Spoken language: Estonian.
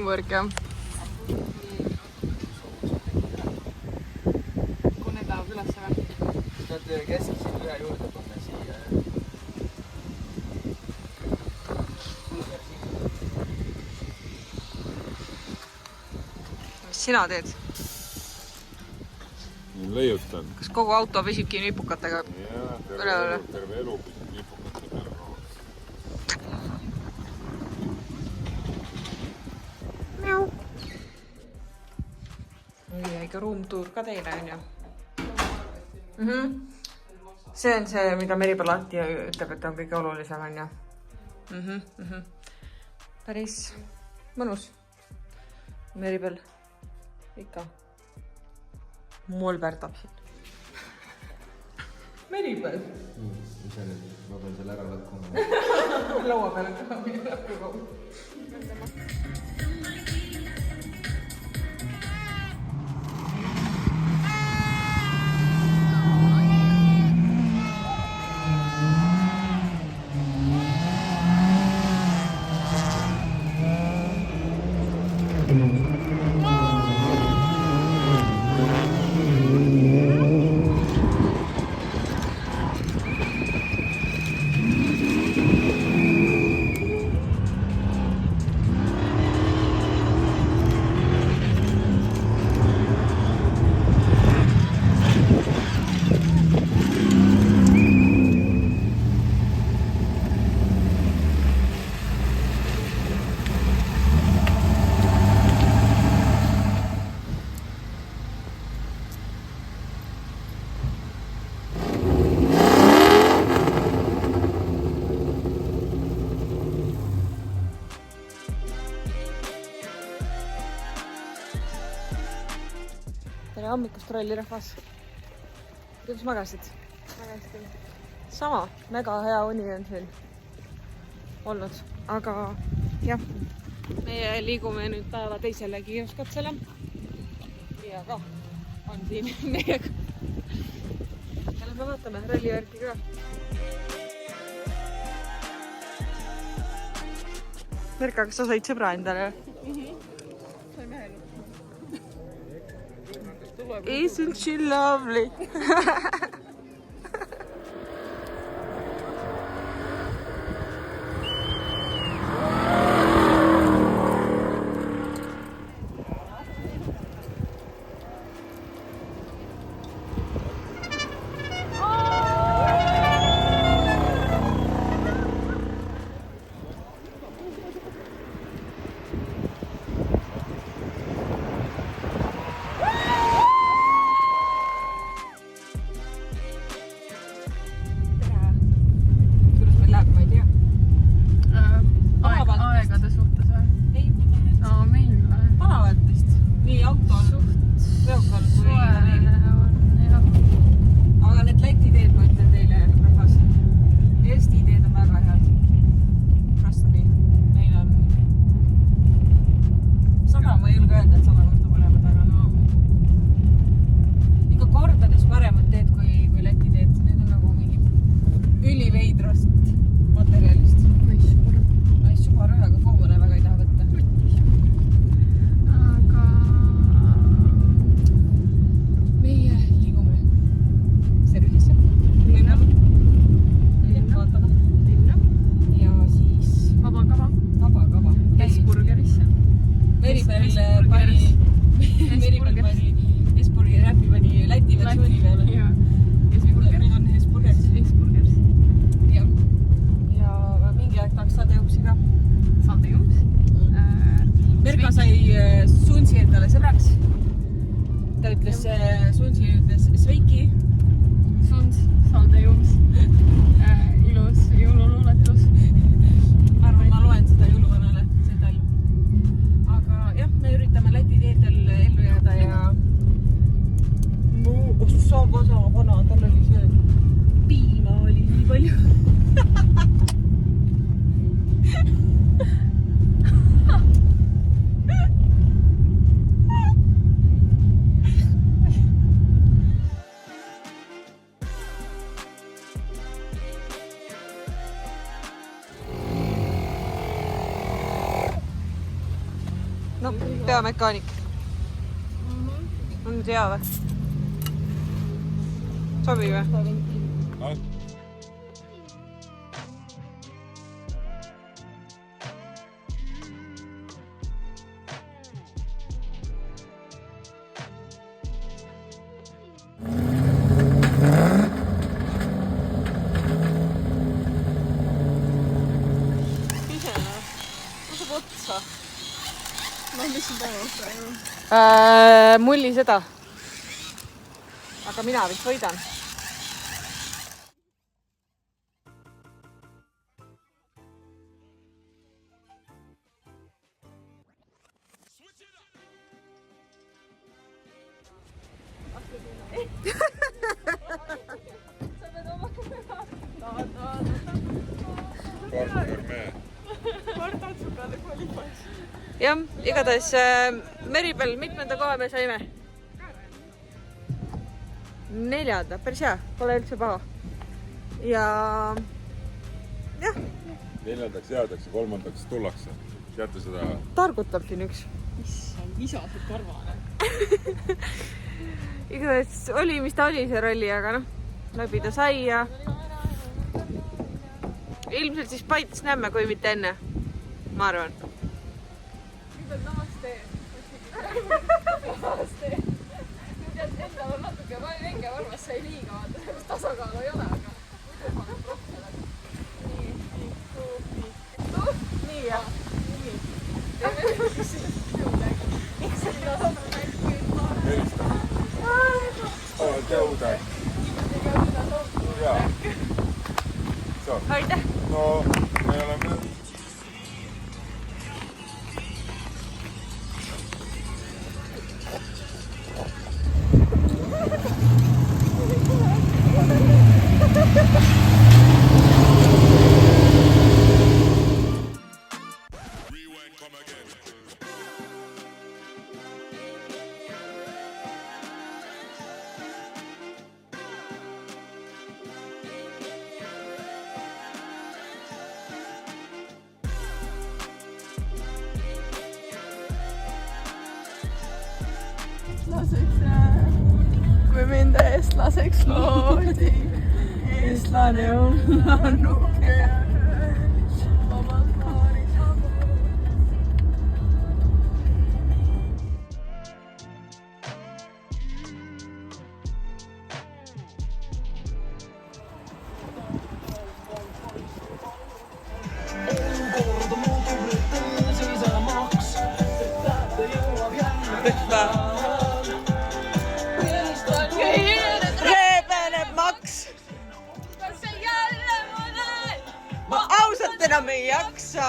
teamwork, jah. Kui need lähevad üles või? Nad keskisid ühe juurde panna siia. Mis sina teed? Leiutan. Kas kogu auto püsibki nipukatega? Jaa, terve elu püsib nipukate peale. Ikka ruumtuur ka teile on ju. See on see, mida Meripel alati ütleb, et on kõige olulisem on ju. Päris mõnus. Meripel ikka molverdab siin. Meripel. Ma pean selle ära lõkkuma. Laua peale ka lõkkuma. Tere hommikust, rollirahvas. Kuidas magasid? Hästi. Sama, väga hea uni on siin olnud. Aga jah, meie liigume nüüd päeva teisele kiiruskatsele. Ja ka on siin meiega. Ja lähme vaatame rollivärki ka. Merka, kas sa said sõbra endale? Isn't she lovely? Aegade suhtes või? Ei, Meil või? palavalt vist. Nii autol, veokal kui meil. Aga need Läti teed, ma ütlen teile, rahvas. Eesti teed on väga head. Trust me. Neil on 100, ma ei julge öelda, et 100 korda paremad, aga no ikka kordades paremad teed kui Läti teed. Need on nagu mingi üliveidrast materjalist. Subaru ühega koomane väga ei taha võtta. Aga Meie liigume servisse. Linna. Vaatama. Linna. Ja siis Vaba kava. Vaba kava. Hesburgerisse. Meripel pani peamekaanik. On nüüd hea või? Sobi või? Mulli seda. Aga mina vist võidan. Jah, igatahes meri peal mitmenda koha me saime? 4. Päris hea, pole üldse paha. Ja... jah. 4. jäädakse, 3. tullakse. Teate seda? Targutab siin üks. Issand, isasid karvane. Igatahes oli, mis ta oli see rolli, aga noh, läbi ta sai ja... ilmselt siis Paides näeme, kui mitte enne. Ma arvan. Namaste. Namaste. Tead, endal on natuke väike varmas, sai liiga vaata, sellist tasakaalu ei ole, aga muidu paneb rohkem. Nii, jah. Nii. Teeme siis jõudagi. Sinna saab näinud. Helistame. Jõuda. Jaa. Aitäh. No, me oleme... Kui mind eestlaseks loodi, eestlane on lannuke. Vabalt maari saab. Ma ausalt enam ei jaksa.